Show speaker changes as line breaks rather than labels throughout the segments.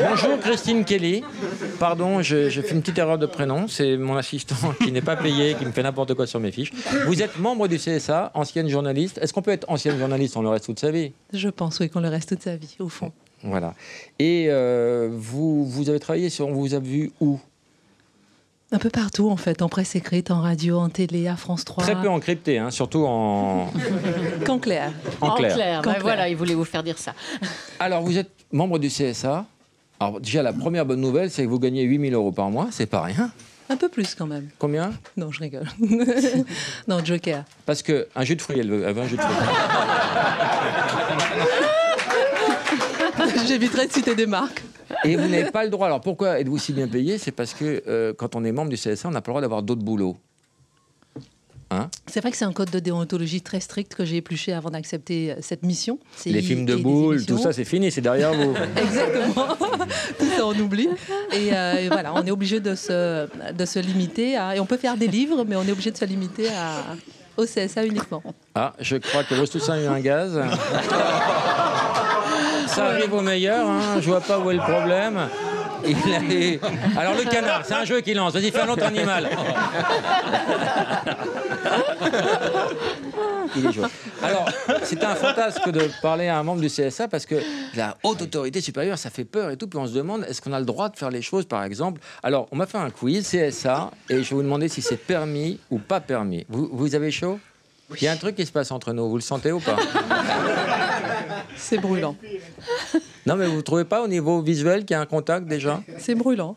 Bonjour Christine Kelly. Pardon, j'ai fait une petite erreur de prénom. C'est mon assistant qui n'est pas payé, qui me fait n'importe quoi sur mes fiches. Vous êtes membre du CSA, ancienne journaliste. Est-ce qu'on peut être ancienne journaliste, on le reste toute sa vie?
Je pense, oui, qu'on le reste toute sa vie, au fond.
Voilà. Et vous avez travaillé sur... On vous a vu où?
Un peu partout, en fait, en presse écrite, en radio, en télé, à France 3.
Très peu encrypté, hein, surtout en...
Qu'en clair.
En clair.
Ben voilà, il voulait vous faire dire ça.
Alors, vous êtes membre du CSA. Alors, déjà, la première bonne nouvelle, c'est que vous gagnez 8 000 € par mois. C'est pas rien.
Un peu plus, quand même.
Combien?
Non, je rigole. Non, Joker.
Parce qu'un jus de fruits, elle veut un jus de fruits.
J'éviterai de citer des marques.
Et vous n'avez pas le droit. Alors pourquoi êtes-vous si bien payé? C'est parce que quand on est membre du CSA, on n'a pas le droit d'avoir d'autres boulots. Hein?
C'est vrai que c'est un code de déontologie très strict que j'ai épluché avant d'accepter cette mission.
Les films de boules, tout ça, c'est fini, c'est derrière vous.
Exactement. Tout ça, on oublie. Et voilà, on est obligé de se limiter à... Et on peut faire des livres, mais on est obligé de se limiter au CSA uniquement.
Ah, je crois que Rostoussin a eu un gaz. Ça arrive au meilleur, hein. Je vois pas où est le problème. Alors le canard, c'est un jeu qui lance. Vas-y, fais un autre animal. Il est joué. Alors, c'est un fantasme de parler à un membre du CSA parce que la haute autorité supérieure, ça fait peur et tout. Puis on se demande, est-ce qu'on a le droit de faire les choses, par exemple? Alors, on m'a fait un quiz CSA et je vais vous demander si c'est permis ou pas permis. Vous avez chaud? Oui. Il y a un truc qui se passe entre nous. Vous le sentez ou pas?
C'est brûlant.
Non, mais vous ne trouvez pas au niveau visuel qu'il y a un contact déjà?
C'est brûlant.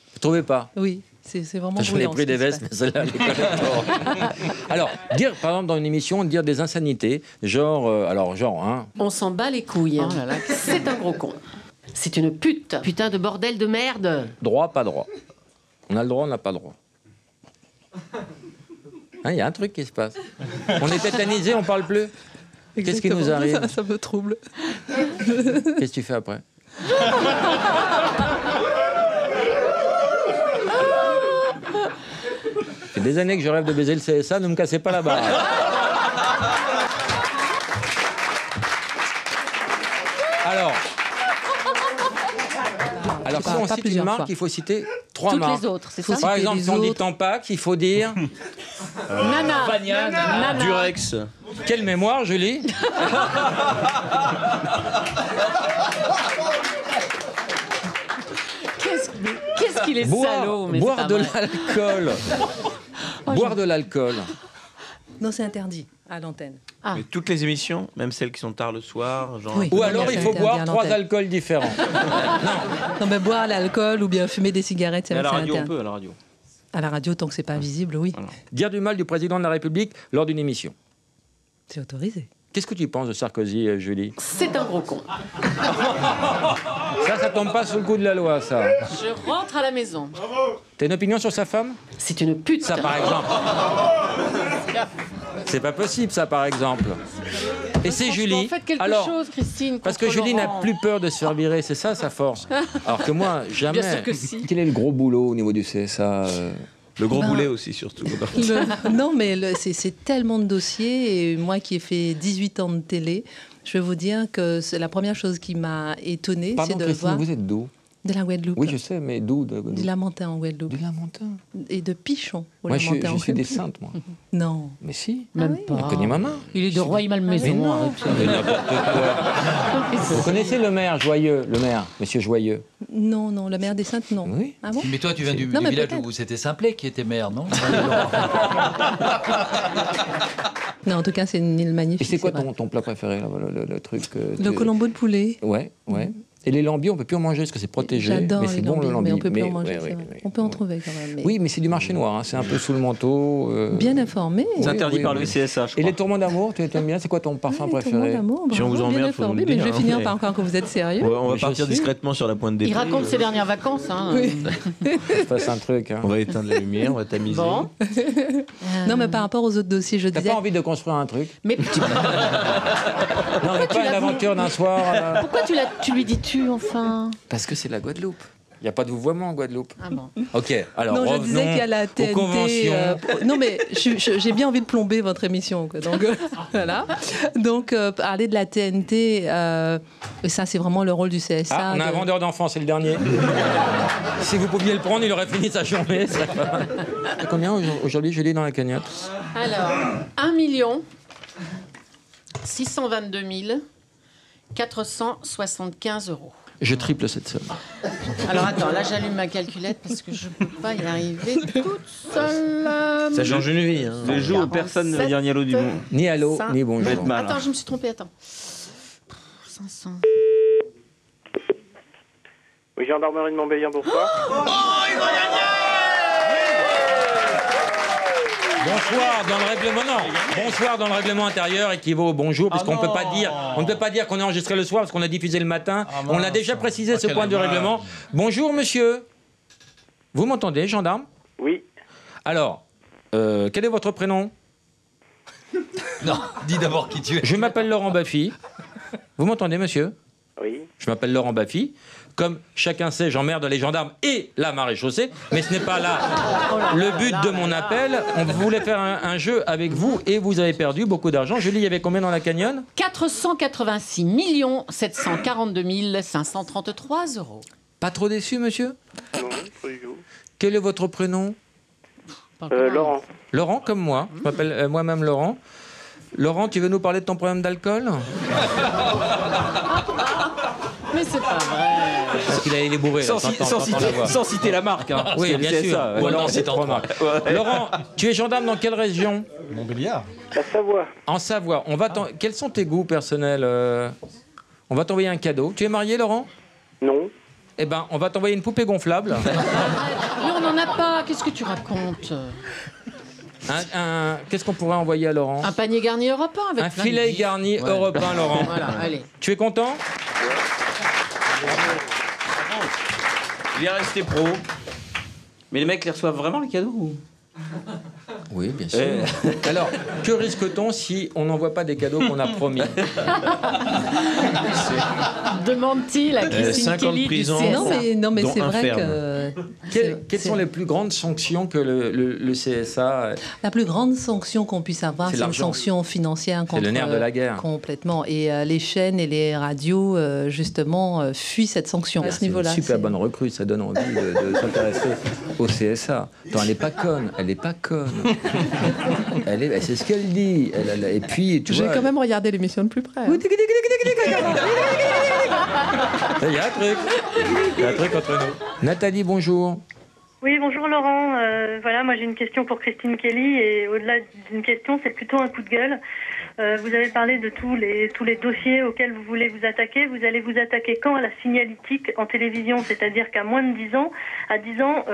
Vous ne trouvez pas?
Oui, c'est vraiment brûlant.
Je l'ai pris des vestes, mais celle-là, elle est pas. Alors, dire, par exemple, dans une émission, dire des insanités, genre, hein.
On s'en bat les couilles. Hein. Oh là là, c'est un gros con. C'est une pute. Putain de bordel de merde.
Droit, pas droit. On a le droit, on n'a pas le droit. Il y a un truc qui se passe. On est tétanisé, on parle plus. Qu'est-ce qui nous arrive?
Ça me trouble.
Qu'est-ce que tu fais après? Ça fait des années que je rêve de baiser le CSA, ne me cassez pas la barre. Alors si on cite une marque, il faut citer 3 marques.
Toutes les autres, c'est ça?
Par exemple, si on dit Tampax, il faut dire...
Nana.
Nana. Durex.
Quelle mémoire, Julie?
Qu'est-ce qu'il est salaud, mais
boire de l'alcool. Boire de l'alcool.
Non, c'est interdit à l'antenne.
Ah. Mais toutes les émissions, même celles qui sont tard le soir, genre...
Oui.
Ou alors il faut boire 3 alcools différents.
Non, mais boire l'alcool ou bien fumer des cigarettes, c'est interdit.
À la radio, on peut, à la radio.
À la radio, tant que c'est pas visible, oui.
Voilà.
Dire du mal du président de la République lors d'une émission.
C'est autorisé.
Qu'est-ce que tu penses de Sarkozy, Julie?
C'est un gros con.
Ça tombe pas sous le coup de la loi, ça.
Je rentre à la maison.
T'as une opinion sur sa femme?
C'est une pute.
Ça, par exemple. C'est pas possible, ça, par exemple. Et c'est Julie.
Faites quelque chose, Christine.
Parce que Julie n'a plus peur de se faire virer, c'est ça sa force. Alors que moi, jamais.
Bien sûr que si.
Quel est le gros boulot au niveau du CSA?
Le gros boulet aussi, surtout.
Non, mais c'est tellement de dossiers. Et moi qui ai fait 18 ans de télé, je vais vous dire que c'est la première chose qui m'a étonnée, c'est de
Christine,
voir...
vous êtes d'où?
De la Guadeloupe.
Oui, je sais, mais d'où?
Du Lamentin en Guadeloupe.
Du Lamentin.
Et de Pichon au
Moi,
Lamentin.
je suis des Saintes, moi.
Non.
Mais si.
Même
oui.
pas.
Je connais maman.
Il est de Roy-Malmaison.
Vous connaissez le maire Joyeux, monsieur Joyeux?
Non, le maire des Saintes, non.
Oui.
Ah bon?
Mais toi, tu viens du
Non, mais
village
peut-être.
où c'était Simplet qui était maire, non?
Non, en tout cas, c'est une île magnifique.
Et c'est quoi
vrai.
ton plat préféré, là, le truc
Le colombo de poulet.
Ouais. Et les lambions, on peut plus en manger parce que c'est protégé.
J'adore
mais
les
c'est bon le
lambies,
lambi.
mais on peut plus en manger.
Oui,
c'est vrai.
oui.
On peut en trouver quand même. Mais...
Oui, mais c'est du marché noir. Hein. C'est un peu sous le manteau.
Bien informé.
C'est interdit par le
oui.
CSA, je crois.
Et les tourments d'amour, tu aimes bien? C'est quoi ton parfum préféré?
Tourment d'amour,
Si on vous
bravo, bien
emmerde, faut nous
informé,
le
mais je
dire,
vais
hein.
finir par encore que vous êtes sérieux.
On va
Je
partir
suis.
discrètement sur la pointe des
Il
pieds.
raconte ses dernières vacances. Hein.
Oui.
Je fasse un truc. Hein.
On va éteindre la lumière, on va tamiser.
Bon.
Non, mais par rapport aux autres dossiers, je
T'as
disais...
pas envie de construire un truc?
Mais
Non, mais pas une aventure d'un soir.
pourquoi tu lui dis tu, enfin?
Parce que c'est la Guadeloupe. Il n'y a pas de vouvoiement en Guadeloupe.
Ah bon.
Ok, alors
Non, je
revenons
disais qu'il y a la
aux
TNT.
conventions.
Non, mais j'ai bien envie de plomber votre émission. Quoi. Donc, voilà. Donc, parler de la TNT, et ça, c'est vraiment le rôle du CSA.
Ah, on a un vendeur d'enfants, c'est le dernier. Si vous pouviez le prendre, il aurait fini sa journée. Ça va. Combien aujourd'hui, je lis dans la cagnotte?
Alors, 1 622 475 euros.
Je triple cette somme.
Alors attends, là j'allume ma calculette parce que je ne peux pas y arriver toute seule.
Ça change une vie. Hein. Le jour où personne ne va dire ni allô du bon.
Ni allô, ni bonjour.
Mal,
attends, je me suis trompée, attends. 500.
Oui, gendarmerie de Montbéliard, bonsoir.
Bonsoir dans le règlement, non. Bonsoir dans le règlement intérieur équivaut au bonjour, puisqu'on peut pas dire, on ne peut pas dire qu'on est enregistré le soir parce qu'on a diffusé le matin. On a déjà précisé ce point du règlement. Bonjour monsieur. Vous m'entendez, gendarme?
Oui.
Alors, quel est votre prénom?
Non, dis d'abord qui tu es.
Je m'appelle Laurent Baffy. Vous m'entendez, monsieur?
Oui.
Je m'appelle Laurent Baffy. Comme chacun sait, j'emmerde les gendarmes et la maréchaussée, mais ce n'est pas là le but de mon appel. On voulait faire un jeu avec vous et vous avez perdu beaucoup d'argent. Julie, il y avait combien dans la cagnotte?
486 742 533 euros.
Pas trop déçu, monsieur?
Non, pas du tout.
Quel est votre prénom?
Laurent.
Laurent, comme moi. Je m'appelle moi-même Laurent. Laurent, tu veux nous parler de ton problème d'alcool?
Mais c'est pas vrai.
Parce qu'il a les bourrés.
Sans citer la marque. Hein,
oui, bien sûr.
Ça,
ou alors c'est trois marques. Laurent, tu es gendarme dans quelle région?
Montbéliard.
La Savoie.
En Savoie. Quels sont tes goûts personnels? On va t'envoyer un cadeau. Tu es marié, Laurent?
Non.
Eh ben, on va t'envoyer une poupée gonflable.
Mais on n'en a pas. Qu'est-ce que tu racontes?
Qu'est-ce qu'on pourrait envoyer à Laurent?
Un panier garni européen avec
un
plein de
filet
gifs.
garni européen, Laurent.
Voilà, allez.
Tu es content?
Il est resté pro. Mais les mecs les reçoivent vraiment les cadeaux ou...
Oui, bien sûr. Alors, que risque-t-on si on n'envoie pas des cadeaux qu'on a promis?
Demande-t-il à Christine
50
Kelly du
prisons.
CSA.
Non, mais
dont
c'est
un
vrai
ferme.
que...
Quelles sont les plus grandes sanctions que le CSA...
La plus grande sanction qu'on puisse avoir,
C'est
c'est une
l'argent.
sanction financière contre...
C'est le nerf de la guerre.
Complètement. Et les chaînes et les radios, justement, fuient cette sanction à ce
C'est une
niveau-là.
super bonne recrue, ça donne envie de s'intéresser au CSA. Attends, elle n'est pas conne, elle n'est pas conne. C'est ce qu'elle dit. Et puis, tu
J'ai
vois...
quand même regardé l'émission de plus près. hein.
Il y a un truc. Il y a un truc entre nous. Nathalie, bonjour.
Oui, bonjour Laurent. Voilà, moi j'ai une question pour Christine Kelly et au-delà d'une question, c'est plutôt un coup de gueule. Vous avez parlé de tous les dossiers auxquels vous voulez vous attaquer. Vous allez vous attaquer quand à la signalétique en télévision, c'est-à-dire qu'à moins de 10 ans, à 10 ans,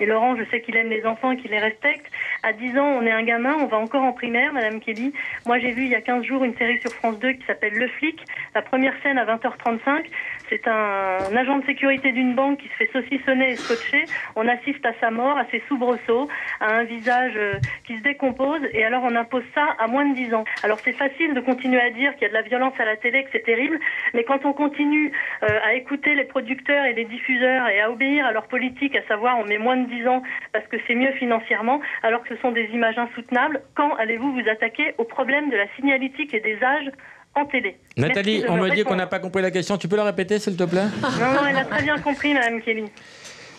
et Laurent, je sais qu'il aime les enfants et qu'il les respecte, à 10 ans, on est un gamin, on va encore en primaire, Madame Kelly. Moi, j'ai vu il y a 15 jours une série sur France 2 qui s'appelle Le Flic. La première scène à 20h35, c'est un agent de sécurité d'une banque qui se fait saucissonner et scotcher. On assiste à sa mort, à ses soubresauts, à un visage qui se décompose, et alors on impose ça à moins de 10 ans. Alors c'est facile de continuer à dire qu'il y a de la violence à la télé, que c'est terrible, mais quand on continue à écouter les producteurs et les diffuseurs et à obéir à leur politique, à savoir on met moins de 10 ans parce que c'est mieux financièrement, alors que ce sont des images insoutenables, quand allez-vous vous attaquer au problème de la signalétique et des âges en télé?
Nathalie,
Merci de
on
me
me dit
répondre.
qu'on n'a pas compris la question. Tu peux la répéter, s'il te plaît?
Non, elle a très bien compris, Madame Kelly.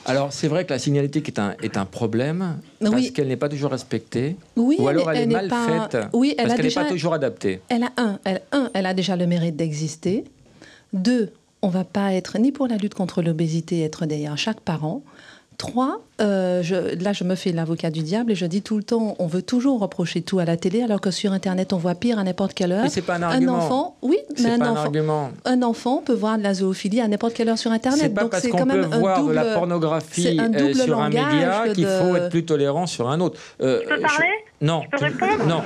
Alors, c'est vrai que la signalétique est un problème parce
Oui.
qu'elle n'est pas toujours respectée.
Oui,
ou alors elle est
n'est
mal
pas...
faite
Oui, elle
parce
a
qu'elle n'est
déjà...
pas toujours adaptée.
Elle a déjà le mérite d'exister. 2, on ne va pas être ni pour la lutte contre l'obésité, être derrière chaque parent. 3, je me fais l'avocat du diable et je dis tout le temps, on veut toujours reprocher tout à la télé, alors que sur Internet, on voit pire à n'importe quelle heure.
Mais c'est pas un argument.
enfant, oui, mais
C'est pas un argument.
un enfant peut voir de la zoophilie à n'importe quelle heure sur Internet.
C'est pas
Donc
parce
c'est
qu'on
quand
peut
même
voir de la
c'est
pornographie
un double
sur un
langage
média qu'il faut
de-
être plus tolérant sur un autre.
Je peux parler?
Non.
Je peux répondre?
Non.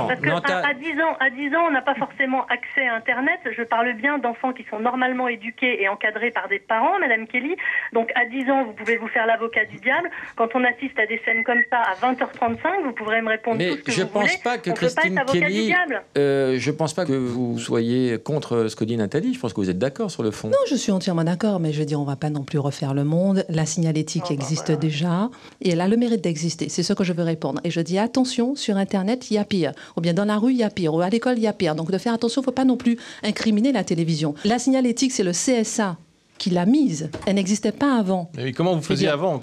Parce qu'à 10 ans, on n'a pas forcément accès à Internet. Je parle bien d'enfants qui sont normalement éduqués et encadrés par des parents, Madame Kelly. Donc à 10 ans, vous pouvez vous faire l'avocat du diable. Quand on assiste à des scènes comme ça à 20h35, vous pourrez me répondre tout ce que vous voulez. On peut pas être avocat du diable.
Je pense pas que vous soyez contre ce que dit Nathalie. Je pense que vous êtes d'accord sur le fond.
Non, je suis entièrement d'accord, mais je veux dire, on va pas non plus refaire le monde. La signalétique existe déjà et elle a le mérite d'exister. C'est ce que je veux répondre. Et je dis attention, sur Internet, il y a pire. Ou bien dans la rue, il y a pire. Ou à l'école, il y a pire. Donc de faire attention, il ne faut pas non plus incriminer la télévision. La signalétique, c'est le CSA qui l'a mise. Elle n'existait pas avant.
Mais comment vous faisiez avant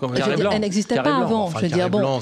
Elle n'existait pas avant.
Enfin,
je veux dire, bon.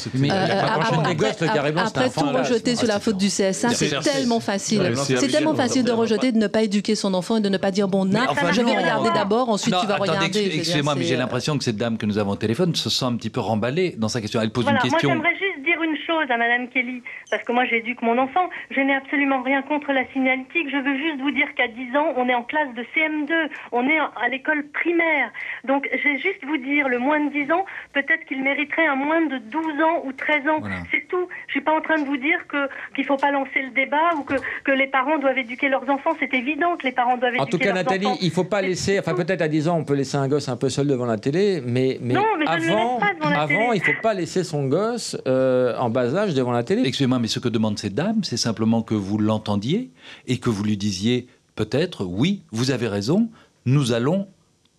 Après
tout rejeter sur la faute du CSA, c'est tellement facile. C'est tellement facile de rejeter, de ne pas éduquer son enfant et de ne pas dire bon, je vais regarder d'abord, ensuite tu vas regarder.
Excusez-moi, mais j'ai l'impression que cette dame que nous avons au téléphone se sent un petit peu remballée dans sa question. Elle pose une question.
Moi, j'aimerais juste dire une chose à Madame Kelly, parce que moi, j'éduque mon enfant. Je n'ai absolument rien contre la signalétique. Je veux juste vous dire qu'à 10 ans, on est en classe de CM2. On est à l'école primaire. Donc, je vais juste vous dire, le moins de 10 ans, peut-être qu'il mériterait un moins de 12 ans ou 13 ans. Voilà. C'est tout. Je suis pas en train de vous dire qu'il faut pas lancer le débat ou que les parents doivent éduquer leurs enfants. C'est évident que les parents doivent éduquer leurs enfants.
En tout cas, Nathalie, il faut pas laisser, enfin peut-être à 10 ans, on peut laisser un gosse un peu seul devant la télé, mais avant, il faut pas laisser son gosse en bas âge devant la télé.
Excusez-moi, mais ce que demande cette dame, c'est simplement que vous l'entendiez et que vous lui disiez peut-être, oui, vous avez raison, nous allons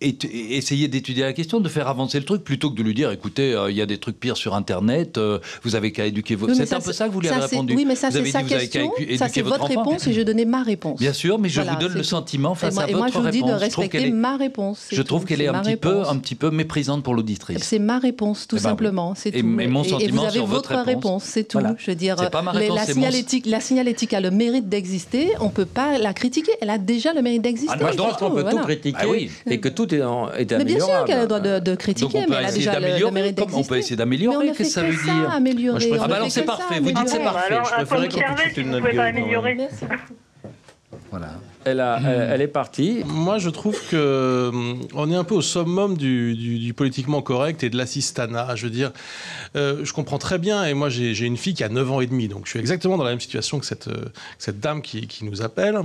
essayer d'étudier la question, de faire avancer le truc, plutôt que de lui dire, écoutez, il y a des trucs pires sur Internet, vous avez qu'à éduquer votre... C'est un peu ça que vous lui avez répondu.
Oui, mais ça, c'est sa question, ça, c'est votre réponse, et je donnais ma réponse.
Bien sûr, mais je vous donne le sentiment face à votre réponse.
Et moi, je vous dis de respecter ma réponse.
Je trouve qu'elle est un petit peu méprisante pour l'auditrice.
C'est ma réponse, tout simplement, c'est tout.
Et mon sentiment sur votre
réponse, c'est tout. Je veux dire, la signalétique a le mérite d'exister, on ne peut pas la critiquer, elle a déjà le mérite d'exister.
Moi, je pense qu'on peut tout critiquer, et que tout est améliorable.
Mais bien sûr qu'elle a le droit de critiquer, mais elle a déjà le mérite d'exister.
On peut essayer d'améliorer, qu'est-ce que ça veut dire?
Améliorer.
Alors c'est parfait, vous dites c'est parfait.
Je préférais qu'on puisse une amélioration. Vous pouvez pas améliorer.
Voilà.
Elle est partie.
Moi, je trouve que on est un peu au summum du politiquement correct et de l'assistanat. Je veux dire, je comprends très bien, et moi, j'ai une fille qui a 9 ans et demi, donc je suis exactement dans la même situation que cette dame qui nous appelle.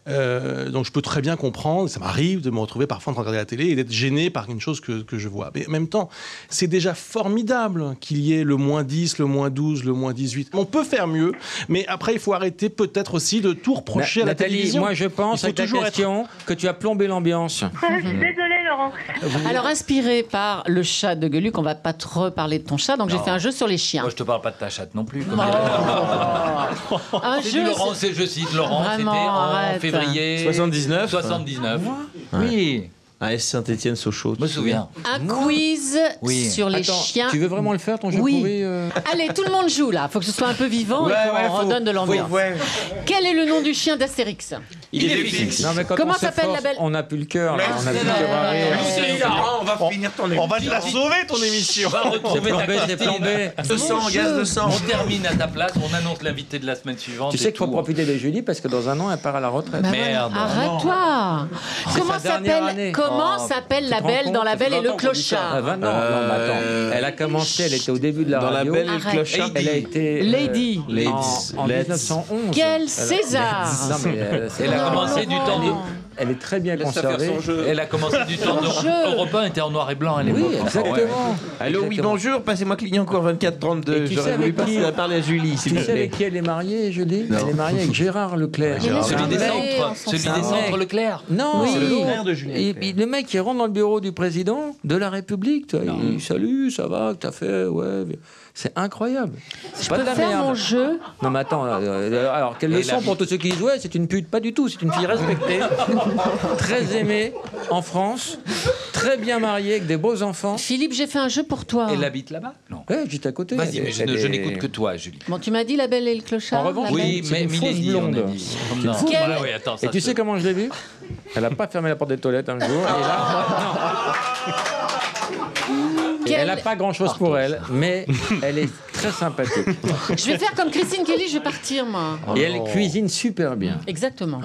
Donc je peux très bien comprendre, ça m'arrive de me retrouver parfois en train de regarder la télé et d'être gêné par une chose que je vois. Mais en même temps, c'est déjà formidable qu'il y ait le moins 10, le moins 12, le moins 18. On peut faire mieux, mais après il faut arrêter peut-être aussi de tout reprocher à la télévision.
Moi je pense avec ta question que tu as plombé l'ambiance.
Je suis désolée Laurent.
Alors inspiré par le chat de Gueuluc, on va pas trop parler de ton chat, donc j'ai fait un jeu sur les chiens.
Moi je te parle pas de ta chatte non plus.
Un jeu.
Laurent, je cite Laurent, c'était en février
79.
79. Oui.
À Saint-Étienne-Sochaux.
Je me souviens.
Un quiz sur les chiens.
Tu veux vraiment le faire ton jeu
pourri Allez, tout le monde joue là. Il faut que ce soit un peu vivant et qu'on redonne de l'ambiance. Quel est le nom du chien d'Astérix?
Il est fixe.
Non, mais
comment s'appelle la belle?
On n'a plus le cœur. On a plus
le cœur. On va finir ton émission.
On va te la sauver ton émission.
C'est plombé.
De sang, gaz de sang.
On termine à ta place. On annonce l'invité de la semaine suivante.
Tu sais qu'il faut profiter de Julie parce que dans un an elle part à la retraite.
Merde.
Arrête-toi. Comment s'appelle la belle dans La Belle et le Clochard?
20 ans. Non, mais attends. Elle a commencé, elle était au début de la radio.
Dans La Belle et le Clochard.
Elle a été
Lady.
En 1911.
Quel César.
Non, mais
elle a commencé du temps de...
Elle est très bien conservée.
Elle a commencé du temps de... Europe 1 était en noir et blanc, elle est morte.
Oui, exactement.
Allô, oui, bonjour, passez-moi Clignancourt 2432. J'aurais voulu passer à parler à Julie, s'il
Tu
vous
sais
plaît.
avec qui elle est mariée, Julie? Elle est mariée avec Gérard Leclerc.
Celui des centres Leclerc.
Non,
c'est le frère de Julien.
Le mec qui rentre dans le bureau du président de la République, il salue, ça va, que t'as fait, ouais. C'est incroyable.
Je peux faire mon jeu?
Non mais attends, alors quelle leçon pour tous ceux qui disent ouais, c'est une pute, pas du tout, c'est une fille respectée, très aimée en France, très bien mariée avec des beaux enfants.
Philippe, j'ai fait un jeu pour toi.
Elle habite là-bas? Non.
Ouais, juste à côté.
Vas-y, mais je n'écoute que toi, Julie.
Bon, tu m'as dit La Belle et le Clochard.
En revanche,
oui, mais
Milady,
on a dit.
Non.
Oui, attends,
et tu sais comment je l'ai vue? Elle n'a pas fermé la porte des toilettes un jour. Et là, elle n'a pas grand-chose pour elle, mais elle est très sympathique.
Je vais faire comme Christine Kelly, je vais partir, moi.
Et elle cuisine super bien.
Exactement.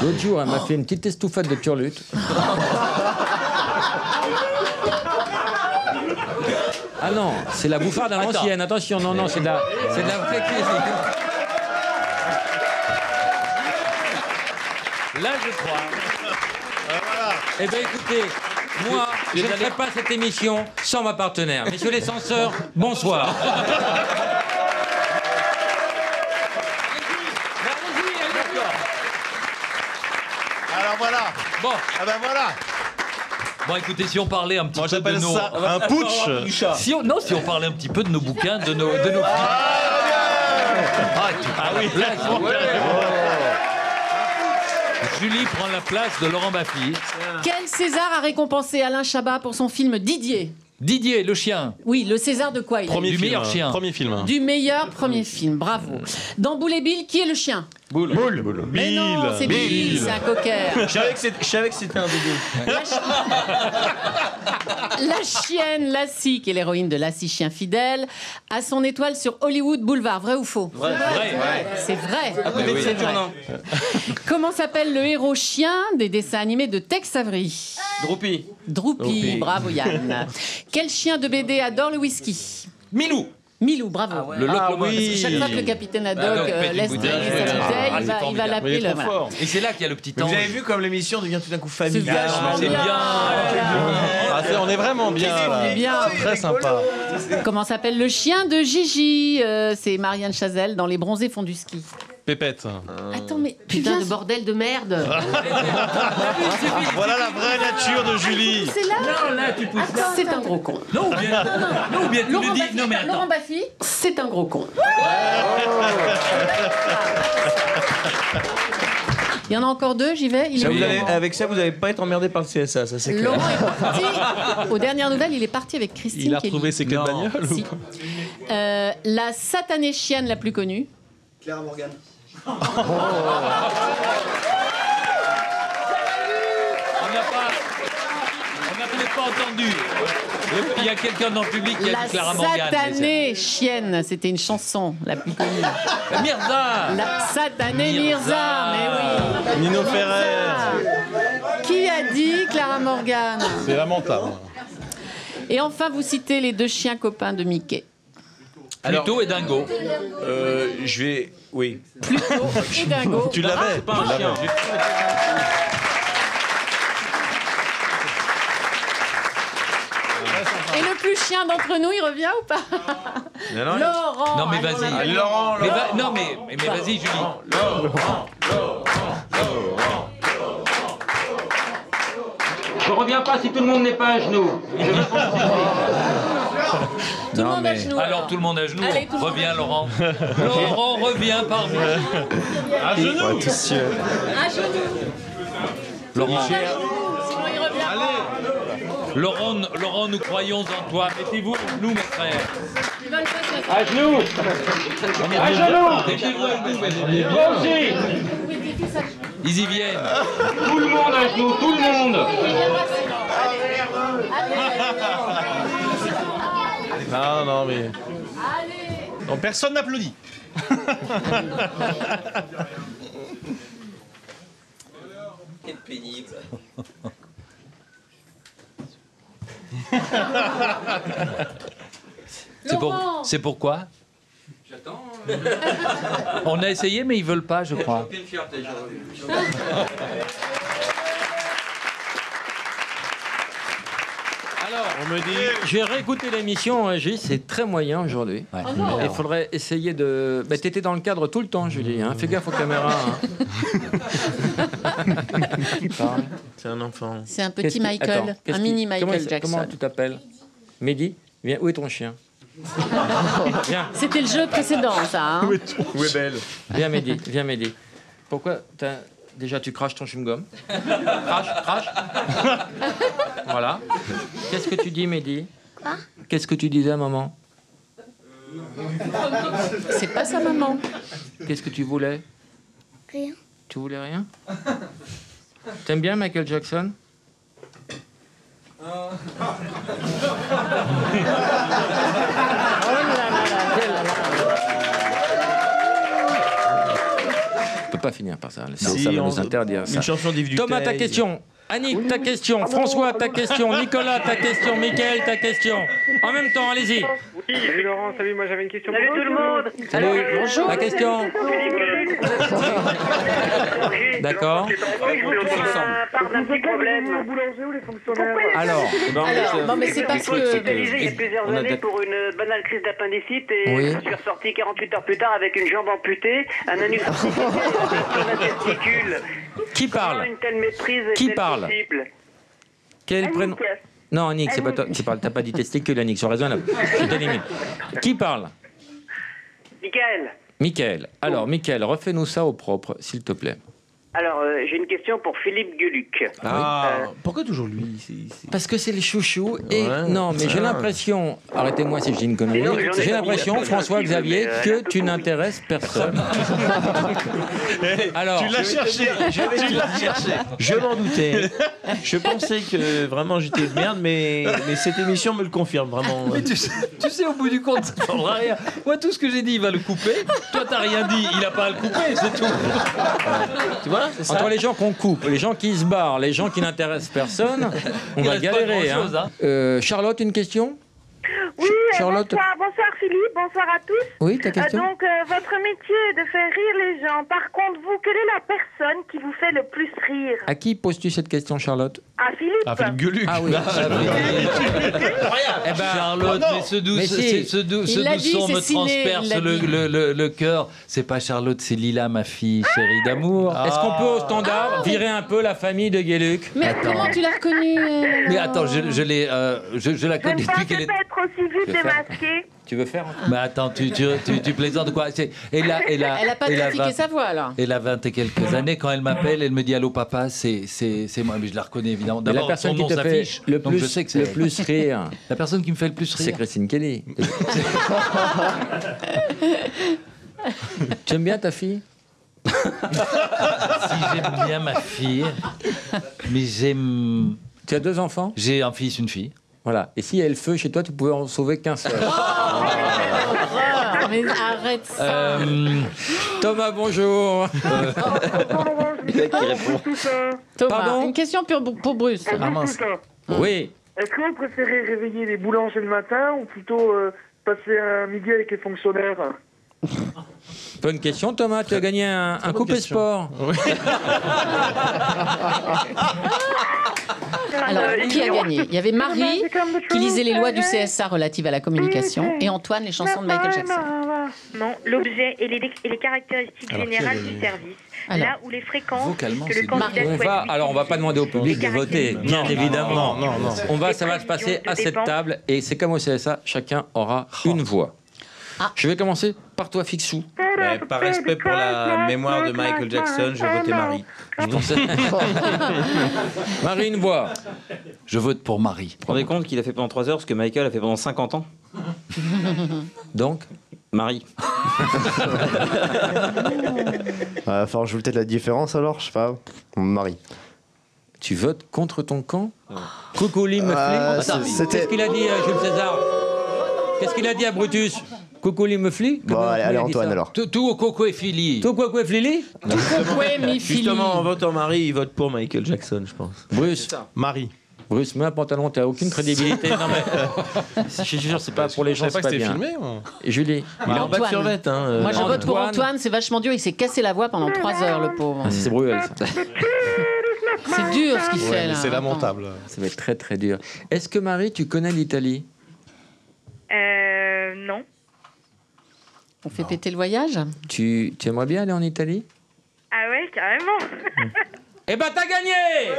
L'autre jour, elle m'a fait une petite estouffade de turlute. Ah non, c'est la bouffarde à l'ancienne. Attention, non, c'est de la vraie cuisine.
Là, je crois.
Eh bien, écoutez, moi, je ne ferai pas cette émission sans ma partenaire. Messieurs les censeurs, bonsoir.
Alors voilà.
Bon.
Ah ben voilà.
Bon, écoutez, si on parlait un petit peu de nos...
ça un putsch.
Si on parlait un petit peu de nos bouquins, de nos films. Ah oui. Là, Julie prend la place de Laurent Baffy.
Quel César a récompensé Alain Chabat pour son film Didier?
Didier, le chien.
Oui, le César de quoi il a?
Du meilleur chien.
Premier film.
Du meilleur premier film, bravo. Dans Boule et Bill, qui est le chien?
Boule.
Mais non, c'est Bill, c'est un cocker.
Je savais que c'était un doudou.
La chienne Lassie, qui est l'héroïne de Lassie Chien Fidèle, a son étoile sur Hollywood Boulevard. Vrai ou faux?
Vrai.
C'est vrai.
Oui,
C'est vrai. Comment s'appelle le héros chien des dessins animés de Tex Avery? Droopy, bravo Yann. Quel chien de BD adore le whisky?
Milou,
bravo.
Le Locomon.
Chaque fois que le capitaine Haddock laisse
bouteille,
traîner sa bouteille, il va l'appeler le... voilà.
Et c'est là qu'il y a le petit
vous
ange.
avez vu comme l'émission devient tout d'un coup familiale.
C'est bien.
On est vraiment bien là.
C'est bien.
C'est très sympa.
Comment s'appelle le chien de Gigi? C'est Marianne Chazelle dans Les Bronzés font du ski.
Pépette.
Attends, mais
Putain de bordel de merde.
Voilà la vraie nature de Julie.
c'est là.
Non, là, tu pousses.
Attends, c'est un gros con.
Non, ou bien tu
Laurent
le dis.
Baffy,
Non, mais attends.
Laurent Baffy, c'est un gros con. Il y en a encore deux, j'y vais.
Avec ça, vous n'allez pas être emmerdé par le CSA, ça c'est clair.
Laurent est parti. Aux dernières nouvelles, il est parti avec Christine
Il a
Kelly.
retrouvé ses clés de bagnole ou
Si.
pas
La satanée chienne la plus connue.
Clara Morgan.
On n'a peut-être pas entendu. Il y a quelqu'un dans le public qui a dit Clara Morgan.
La satanée chienne, c'était une chanson la plus connue.
Mirza.
La satanée Mirza, mais oui.
Nino Ferrer.
Qui a dit Clara Morgan?
C'est lamentable.
Et enfin, vous citez les deux chiens copains de Mickey.
Pluto et Dingo.
Je vais... Oui.
Pluto et Dingo.
Tu l'avais.
C'est pas un chien.
Et le plus chien d'entre nous, il revient ou pas? Laurent.
Non mais vas-y.
Laurent.
Non mais vas-y Julie.
Je reviens pas si tout le monde n'est pas à genoux.
Tout le monde à genoux.
Alors tout le monde à genoux.
Allez, tout le monde
Reviens Laurent. Laurent revient parmi.
À genoux.
À genoux.
Laurent.
Sinon, il revient pas.
Laurent, nous croyons en toi. Mettez-vous à genoux, mes frères.
Ils veulent pas se-
À genoux. À genoux.
Mettez-vous à genoux.
Moi aussi.
Ils y viennent.
Tout le monde à genoux, tout le monde.
Non, mais...
Donc personne n'applaudit.
Quel pénible.
C'est pourquoi?
J'attends.
On a essayé, mais ils veulent pas, je crois.
Quelle fierté. Alors,
On me dit.
j'ai réécouté l'émission, Julie, c'est très moyen aujourd'hui.
Ouais.
Il faudrait essayer de... Bah, t'étais dans le cadre tout le temps, Julie. Hein. Fais gaffe aux caméras. Hein.
C'est un enfant.
C'est un petit
Qu'est-ce qui-
Michael,
Attends, qu'est-ce
un
qui-
mini Michael Jackson.
Comment tu t'appelles? Mehdi, viens, où est ton chien? Viens,
C'était le jeu précédent, ça. Hein.
Où est Belle?
viens Mehdi. Pourquoi déjà tu craches ton chewing-gum? Crache. Voilà. Qu'est-ce que tu dis, Mehdi? Quoi? Qu'est-ce que tu disais à maman?
C'est pas sa maman.
Qu'est-ce que tu voulais?
Rien.
Tu voulais rien? T'aimes bien Michael Jackson? On peut pas finir par ça. Ça va nous interdire ça.
Une chanson d'Yves Duteil.
Thomas, ta question. Annick, ta question. François, ta question. Nicolas, ta question. Mickaël, ta question. En même temps, allez-y.
Oui, salut Laurent, salut, moi j'avais une question.
Salut tout le monde.
Salut.
Bonjour.
La question. D'accord.
Parle d'un petit problème.
Alors,
non, mais c'est parce que.
Hospitalisé il y a plusieurs années pour une banale crise d'appendicite et
Oui.
je suis ressorti 48 heures plus tard avec une jambe amputée, un anus artificiel, un testicule.
qui parle?
Une telle méprise
Qui
est-elle
parle?
possible?
Quel prénom? Non, Annick, c'est pas toi. T'as pas dit testicule, Annick, sur raisonnable. Je t'élimine. Qui parle?
Michael.
Mickaël. Alors, Mickaël, refais-nous ça au propre, s'il te plaît.
Alors, j'ai une question pour Philippe Gueluc.
Pourquoi toujours lui
Parce que c'est le chouchou et
Ouais.
non, mais j'ai l'impression, arrêtez-moi si je dis une connerie,
Mais non, j'en ai
j'ai
pas
l'impression,
mis
François
la
Xavier,
mais,
que tu n'intéresses personne. Alors,
Tu l'as cherché. Tu l'as cherché.
Je m'en doutais. Je pensais que vraiment j'étais de merde, mais cette émission me le confirme vraiment.
Mais tu sais, au bout du compte, ça ne changera rien. Moi, tout ce que j'ai dit, il va le couper. Toi, t'as rien dit, il n'a pas à le couper, c'est tout.
Tu vois, c'est ça.
entre les gens qu'on coupe, les gens qui se barrent, les gens qui n'intéressent personne, on
Il
va
reste pas
galérer.
grand-chose,
Charlotte, une question?
Oui,
Charlotte.
bonsoir Philippe, bonsoir à tous.
Oui, ta question?
Donc, votre métier est de faire rire les gens. Par contre, vous, quelle est la personne qui vous fait le plus rire?
À qui poses-tu cette question, Charlotte?
À Philippe.
Ah, Philippe Gueluc.
Ah oui.
Eh ben, Charlotte, mais ce doux,
Mais si.
ce doux
Il l'a dit,
son
c'est
me
ciné,
transperce
il l'a dit.
le cœur. C'est pas Charlotte, c'est Lila, ma fille chérie d'amour.
Est-ce qu'on peut au standard virer un peu la famille de Gueluc?
Mais
Attends.
comment tu l'as reconnue
Mais attends, je la
Je
connais
ne
depuis
pensais
qu'elle est.
pas être aussi vite
Je vais faire.
démasqué.
Tu veux faire?
Mais attends, tu plaisantes quoi? Elle
Elle a pas pratiqué sa voix, alors.
Elle a 20 et quelques années. Quand elle m'appelle, elle me dit allô papa, c'est moi. Mais je la reconnais évidemment.
Mais la
D'abord,
personne
son
qui
nom
te fait
s'affiche.
le
Donc je
plus,
sais que
le
c'est
plus rire,
la personne qui me fait le plus
c'est
rire.
Christine Kelly. Tu aimes bien ta fille?
Si j'aime bien ma fille, mais j'aime.
Tu as 2 enfants?
J'ai un fils, une fille.
Voilà. Et s'il y a le feu chez toi, tu pouvais en sauver qu'un seul.
Mais arrête ça.
Thomas, bonjour.
Thomas,
pardon
une question pour Bruce.
Ah mince.
Oui.
Est-ce que vous préférez réveiller les boulangers le matin ou plutôt passer un midi avec les fonctionnaires?
Bonne question, Thomas. Tu as gagné un coupé
question.
sport.
Alors, qui a gagné? Il y avait Marie qui lisait les lois du CSA relatives à la communication et Antoine les chansons de Michael Jackson.
Non, l'objet et les caractéristiques générales du service.
Alors,
Là où les fréquences
vocalement,
que
c'est
le candidat
On
souhaite
va, alors on va pas demander au public de voter, bien évidemment.
Non.
Ça va se passer à cette table et c'est comme au CSA, chacun aura une voix.
Ah.
Je vais commencer par toi, Fixou.
Mais par respect pour la mémoire de Michael Jackson, je votais Marie.
Marie, une voix.
Je vote pour Marie.
Vous vous rendez compte qu'il a fait pendant 3 heures ce que Michael a fait pendant 50 ans?
Donc,
Marie.
Enfin, je vous peut-être la différence alors, je sais pas. Marie.
tu votes contre ton camp? Coucou, me Qu'est-ce qu'il a dit à Jules César? Qu'est-ce qu'il a dit à Brutus? Coucou, me flie?
Bon, allez Antoine alors.
Tout au coco et fili.
Tout quoi, Fili?
Justement, en votant Marie, il vote pour Michael Jackson, je pense.
Bruce.
Marie.
Bruce, mets un pantalon, t'as aucune crédibilité. Non mais, je suis sûr, c'est pas pour les gens,
Je savais
c'est
pas
pas
que c'était
bien.
filmé. Moi.
Et Julie.
Il est en bas de
Antoine.
survette. Hein,
Moi, je vote pour
Antoine.
Antoine, c'est vachement dur. Il s'est cassé la voix pendant 3 heures, le pauvre.
Ah, c'est Bruel, ça.
C'est dur ce qu'il
Ouais,
fait
mais
là.
c'est lamentable.
Ça va être très très dur. Est-ce que Marie, tu connais l'Italie?
Non.
On fait péter le voyage.
Tu aimerais bien aller en Italie?
Ah ouais, carrément.
Eh ben, t'as gagné!